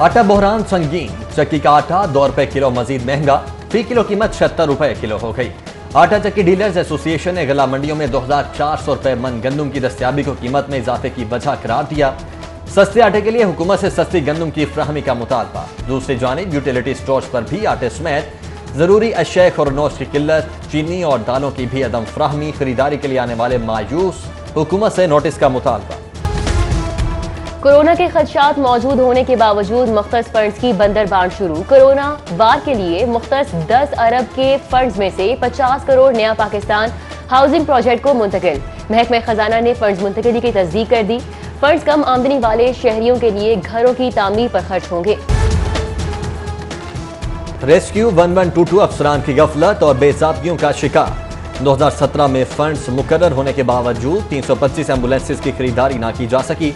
आटा बहरान संगीन, चक्की का आटा 2 रुपए किलो मजीद महंगा, फी किलो कीमत 76 रुपए किलो हो गई। आटा चक्की डीलर्स एसोसिएशन ने गला मंडियों में 2400 रुपए मन गंदम की दस्तयाबी को कीमत में इजाफे की वजह करार दिया। सस्ते आटे के लिए हुकूमत से सस्ती गंदम की फ्राहमी का मुतालबा। दूसरी जानिब यूटिलिटी स्टोर्स पर भी आटे समेत जरूरी अशिया खुरनोश की किल्लत, चीनी और दालों की भी अदम फ्राहमी, खरीदारी के लिए आने वाले मायूस, हुकूमत से नोटिस का मुतालबा। कोरोना के खदशात मौजूद होने के बावजूद मुख्तस फंड्स की बंदरबांट शुरू। कोरोना वार के लिए मुख्तस 10 अरब के फंड्स में से 50 करोड़ नया पाकिस्तान हाउसिंग प्रोजेक्ट को मुंतकिल। महकमा खजाना ने फंड्स मुंतकिली की तस्दीक कर दी। फंड्स कम आमदनी वाले शहरियों के लिए घरों की तामीर पर खर्च होंगे। रेस्क्यू 1122 अफसरान की गफलत और बेज़ाब्तियों का शिकार। 2017 में फंड्स मुकर्रर होने के बावजूद 325 एम्बुलेंसेज की खरीदारी ना की जा सकी।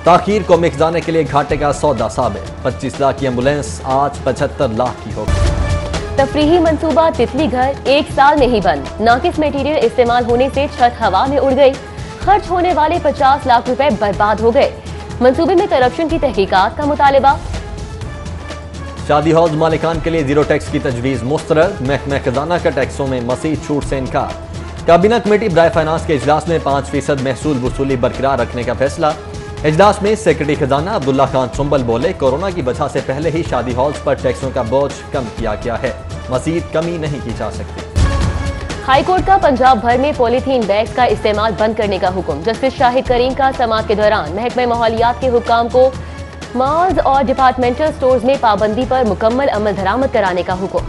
ताखीर को मिकजाने के लिए घाटे का सौदा साबित। 25 लाख की एम्बुलेंस आज 75 लाख की होगी। तफरीही मंसूबा तितली घर 1 साल में ही बंद। नाकिस मटीरियल इस्तेमाल होने से छत हवा में उड़ गई। खर्च होने वाले 50 लाख रुपए बर्बाद हो गए। मंसूबे में करप्शन की तहकीकात का मुतालबा। शादी हॉल मालिकान के लिए जीरो टैक्स की तजवीज़ मुस्तरद। महकमा खजाना का टैक्सों में मज़ीद छूट से इनकार। काबीना कमेटी बराए फाइनेंस के इजलास में 5% महसूल वसूली बरकरार रखने का फैसला। इजलास में सेक्रेटरी खजाना अब्दुल्ला खान सुंबल बोले, कोरोना की वजह से पहले ही शादी हॉल्स पर टैक्सों का बोझ कम किया गया है, मजीद कमी नहीं की जा सकती। हाईकोर्ट का पंजाब भर में पॉलीथीन बैग्स का इस्तेमाल बंद करने का हुक्म। जस्टिस शाहिद करीम का समाअत के दौरान महकमा माहौलियात के हुक्काम को मॉल्स और डिपार्टमेंटल स्टोर्स में पाबंदी पर मुकम्मल अमल दरामद कराने का हुक्म।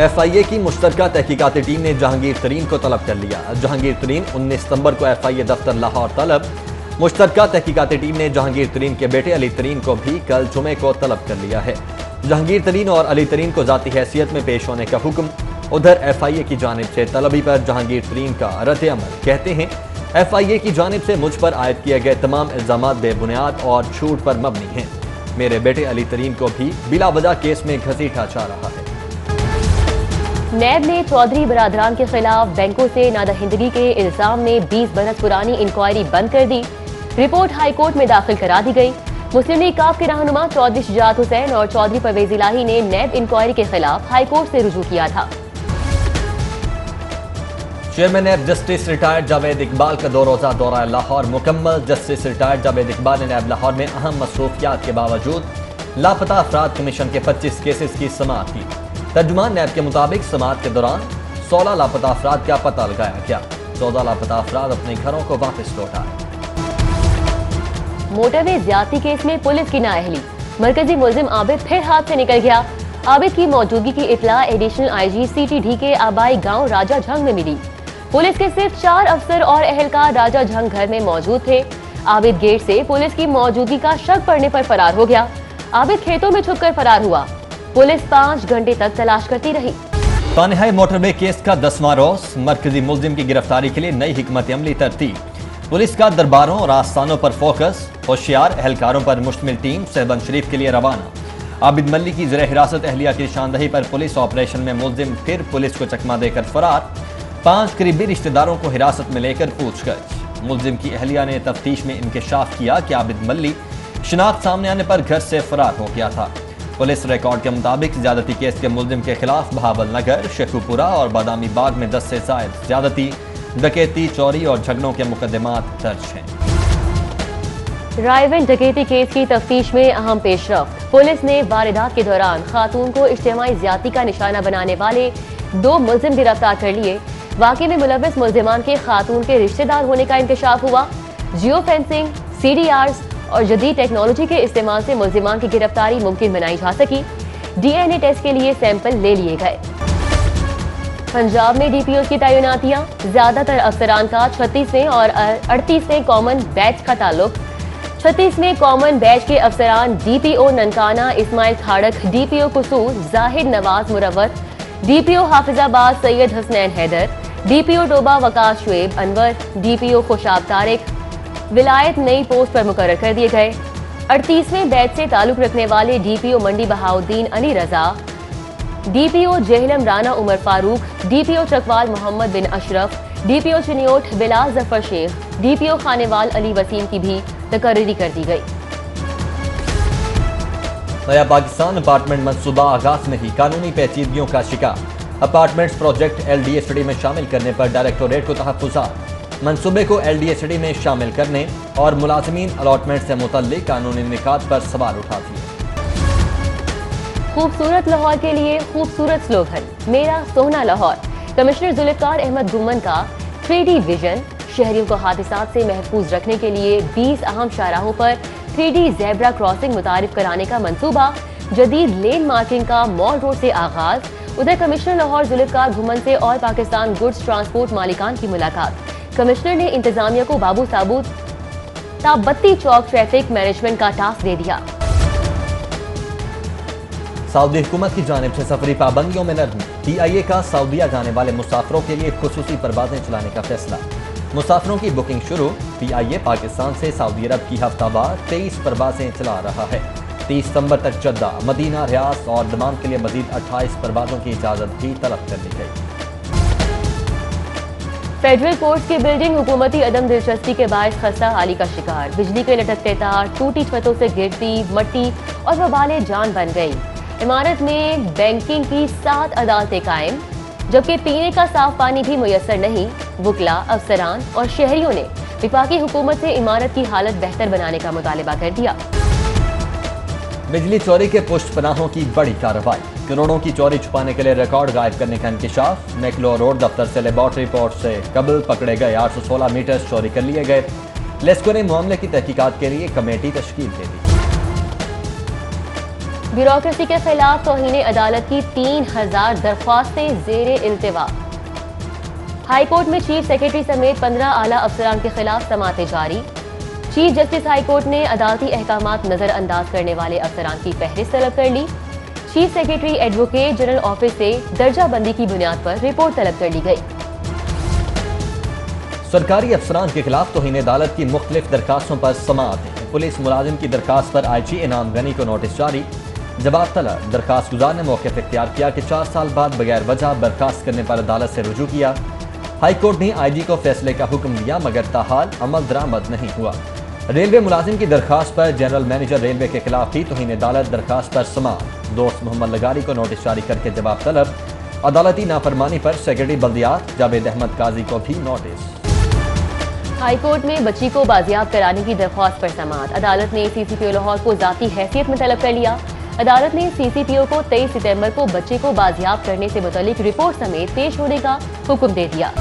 FIA की मुश्तरका तहकीकाती टीम ने जहांगीर तरीन को तलब कर लिया। जहांगीर तरीन 19 सितंबर को FIA दफ्तर लाहौर तलब। मुश्तरका तहकीकाती टीम ने जहांगीर तरीन के बेटे अली तरीन को भी कल जुमे को तलब कर लिया है। जहांगीर तरीन और अली तरीन को जाती हैसियत में पेश होने का हुक्म। उधर FIA की जानिब से तलबी पर जहांगीर तरीन का रद्द अमल। कहते हैं, FIA की जानिब से मुझ पर आयद किए गए तमाम इल्जामात बेबुनियाद और झूठ पर मबनी हैं। मेरे बेटे अली तरीन को भी बिला वजह केस में घसीटा जा रहा है। नैब ने चौधरी बरादरान के खिलाफ बैंकों से नादहिंदगी के इल्जाम में 20 बरस पुरानी इंक्वायरी बंद कर दी। रिपोर्ट हाईकोर्ट में दाखिल करा दी गई। मुस्लिम लीग काफ के रहनुमा चौधरी शुजात हुसैन और चौधरी परवेज इलाही ने नैब इंक्वायरी के खिलाफ हाईकोर्ट से रुजू किया था। Chairman NAB justice retired Javed Iqbal का 2 रोजा दौरा लाहौर मुकम्मल। जस्टिस रिटायर्ड जावेद इकबाल ने नैब लाहौर में अहम मसरूफियात के बावजूद लापता अफराद कमीशन के 25 केसेस की समाअत की। तर्जुमान नैब के मुताबिक समाअत के दौरान 16 लापता अफराद का पता लगाया गया। 14 लापता अफराद अपने घरों को वापस लौट आए। मोटरवे ज्यादती केस में पुलिस की नाअहली। मरकजी मुलजिम आबिद फिर हाथ से निकल गया। आबिद की मौजूदगी की इतला एडिशनल IG CTD के आबाई गांव राजा झंग में मिली। पुलिस के सिर्फ 4 अफसर और अहलकार राजा झंग घर में मौजूद थे। आबिद गेट से पुलिस की मौजूदगी का शक पड़ने पर फरार हो गया। आबिद खेतों में छुपकर फरार हुआ। पुलिस 5 घंटे तक तलाश करती रही। तानिहाई मोटरवे केस का 10वां रोज। मरकजी मुलजिम की गिरफ्तारी के लिए नई हिकमत अमली तरतीब। पुलिस का दरबारों और आस्थानों पर फोकस। होशियार एहलकारों पर मुश्तमिल टीम सहबंद शरीफ के लिए रवाना। आबिद मल्ली की ज़ेर हिरासत अहलिया की निशानदही पर पुलिस ऑपरेशन में मुलजिम फिर पुलिस को चकमा देकर फरार। 5 करीबी रिश्तेदारों को हिरासत में लेकर पूछगछ। मुलजिम की अहलिया ने तफ्तीश में इंकशाफ किया कि आबिद मल्ली शिनाख्त सामने आने पर घर से फरार हो गया था। पुलिस रिकॉर्ड के मुताबिक ज्यादती केस के मुलजिम के खिलाफ बहावल नगर, शेखुपुरा और बादामी बाग में 10 से जायद ज्यादती, डकैती, चोरी और झगड़ों के मुकदमात दर्ज हैं। रायविंड डकैती केस की तफ्तीश में अहम पेशरफ्त। पुलिस ने वारदात के दौरान खातून को इज्तिमाई ज्यादती का निशाना बनाने वाले 2 मुलजिम गिरफ्तार कर लिए। वाकई में मुलव्विस मुलजिमान के खातून के रिश्तेदार होने का इंकशाफ हुआ। जियो फेंसिंग, CDRs और जदीद टेक्नोलॉजी के इस्तेमाल से मुलजिमान की गिरफ्तारी मुमकिन बनाई जा सकी। DNA टेस्ट के लिए सैंपल ले लिए गए। पंजाब में DPOs की तैनातियां। ज्यादातर अफसरान का 36वें और 38वें कॉमन बैच का ताल्लुक। 36वें कॉमन बैच के अफसरान DPO Nankana Ismail Khadak, DPO Kasur Zahid Nawaz Marwat, DPO Hafizabad Syed Hasnain Haider, DPO Toba Waqas Shoaib Anwar, DPO Khushab Tariq Wilayat नई पोस्ट पर मुकर्रर कर दिए गए। 38वें बैच से ताल्लुक रखने वाले DPO मंडी बहाउद्दीन अली रजा, DPO जेहलम राना उमर फारूक, DPO चकवाल मोहम्मद बिन अशरफ, DPO चिन्योट बिलाल जफर शेख, DPO खानेवाल अली वसीम की भी तकर्री कर दी गई। नया पाकिस्तान अपार्टमेंट मंसूबा आगाज में ही कानूनी पेचीदगियों का शिकार। अपार्टमेंट्स प्रोजेक्ट LDA में शामिल करने पर डायरेक्टोरेट को तहफ्फुज़ात। मंसूबे को LDA में शामिल करने और मुलाजमीन अलॉटमेंट से मुतल्लिक कानूनी निकात पर सवाल उठाती है। खूबसूरत लाहौर के लिए खूबसूरत स्लोगन, मेरा सोहना लाहौर। कमिश्नर जुल्फकार अहमद गुम्मन का 3D विजन। शहरियों को हादसात से महफूज रखने के लिए 20 अहम शाहराहों पर 3D ज़ेब्रा क्रॉसिंग मुतारिफ कराने का मंसूबा। जदीद लेन मार्किंग का मॉल रोड से आगाज। उधर कमिश्नर लाहौर जुल्फकार गुम्मन से ऑल पाकिस्तान गुड्स ट्रांसपोर्ट मालिकान की मुलाकात। कमिश्नर ने इंतजामिया को बाबू साबूत ताबत्ती चौक ट्रैफिक मैनेजमेंट का टास्क दे दिया। सऊदी हुकूमत की जानिब से सफरी पाबंदियों में नरमी। PIA का सऊदीया जाने वाले मुसाफिरों के लिए खुसूसी परवाजें चलाने का फैसला। मुसाफिरों की बुकिंग शुरू। PIA पाकिस्तान से सऊदी अरब की हफ्तावार 23 परवाजें चला रहा है। 30 सितंबर तक जद्दा, मदीना, रियाद और दमाम के लिए मजीद 28 परवाजों की इजाजत भी तलब कर ली गई। फेडरल कोर्ट की बिल्डिंग हुकूमती अदम दिलचस्पी के बायस खस्ता हाली का शिकार। बिजली के लटकते तार, टूटी छतों से गिरती मट्टी और वबाले जान बन गई। इमारत में बैंकिंग की 7 अदालतें कायम, जबकि पीने का साफ पानी भी मुयस्सर नहीं। वुकला, अफसरान और शहरियों ने विफाकी हुकूमत से इमारत की हालत बेहतर बनाने का मुतालिबा कर दिया। बिजली चोरी के पुष्ट पनाहों की बड़ी कार्रवाई। करोड़ों की चोरी छुपाने के लिए रिकॉर्ड गायब करने का इंकशाफ। मैकलो रोड दफ्तर से लेबॉर्ट्री पोर्ट से कबल पकड़े गए 816 मीटर चोरी कर लिए गए। लेस्को ने मामले की तहकीकात के लिए कमेटी तश्कील दे दी। ब्यूरोक्रेसी के खिलाफ तौहीन अदालत की 3000 दरख्वास्तें जेरे इल्तिवा। हाई कोर्ट में चीफ सेक्रेटरी समेत 15 आला अफसरान के खिलाफ समातें जारी। चीफ जस्टिस हाई कोर्ट ने अदालती अहकामात नजरअंदाज करने वाले अफसरान की फहरिस्त तलब कर ली। Chief secretary advocate general office से दर्जा बंदी की बुनियाद पर रिपोर्ट तलब कर ली गई। सरकारी अफसरान के खिलाफ तौहीन अदालत की मुख्तलिफ दरखास्तों पर समाअतें। पुलिस मुलाजिम की दरखास्त पर IG इनाम गनी को नोटिस जारी। जवाब तलब। दरखास्त गुजार ने मौक़िफ़ इख्तियार किया कि 4 साल बाद बगैर वजह बर्खास्त करने पर अदालत से रुजू किया। हाई कोर्ट ने IG को फैसले का हुक्म दिया, मगर ताहाल अमल दरामद नहीं हुआ। रेलवे मुलाजिम की दरखास्त पर जनरल मैनेजर रेलवे के खिलाफ भी तौहीन अदालत दरखास्त पर समाअत। दोस्त मोहम्मद लगारी को नोटिस जारी करके जवाब तलब। अदालती नाफरमानी पर सेक्रेटरी बल्दियात जावेद अहमद काजी को भी नोटिस। हाई कोर्ट में बच्ची को बाजियाब कराने की दरख्वास्त पर समाअत। अदालत ने CCPO लाहौर को जाती हैसियत में तलब कर लिया। अदालत ने CCPO को 23 सितंबर को बच्चे को बाजियाब करने से मुतालिक रिपोर्ट समेत पेश होने का हुक्म दे दिया।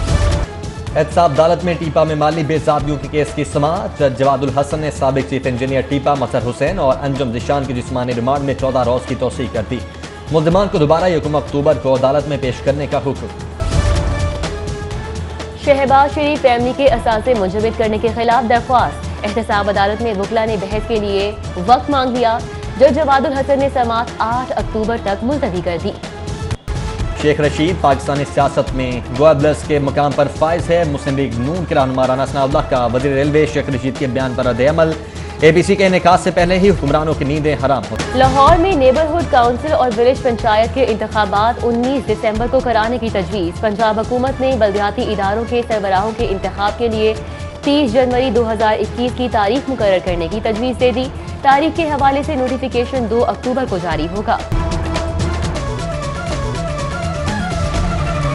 एहतसाब अदालत में टीपा में माली बेजाबियों के केस की समाअत। जज जवादुल हसन ने साबिक चीफ इंजीनियर टीपा मसर हुसैन और अंजुम जिशान की जिस्मानी रिमांड में 14 रोज की तौसीह कर दी। मुल्ज़िमान को दोबारा 1 अक्टूबर को अदालत में पेश करने का हुक्म। शहबाज शरीफ फैमिली के असासे मुंजमद करने के खिलाफ दरख्वास्त। एहतसाब अदालत में वकला ने बहस के लिए वक्त मांग लिया। जज जवादुल हसन ने समाअत 8 अक्टूबर तक मुलतवी कर दी। शेख रशीद पाकिस्तानी सियासत में गोएबलस के मकाम पर फाइज है। मुस्लिम लीग नून के रहनुमा राना सनाउल्लाह का वज़ीर रेलवे शेख रशीद के बयान पर रद्द-ए-अमल। ABC के इनेकास से पहले ही हुक्मरानों की नींदें हराम हो। लाहौर में नेबरहुड काउंसिल और विलेज पंचायत के इंतखाबात 19 दिसंबर को कराने की तजवीज़। पंजाब हुकूमत ने बल्दियाती इदारों के सरबराहों के इंतखाब के लिए 30 जनवरी 2021 की तारीख मुकर्रर करने की तजवीज़ दे दी। तारीख के हवाले से नोटिफिकेशन 2 अक्टूबर को जारी होगा।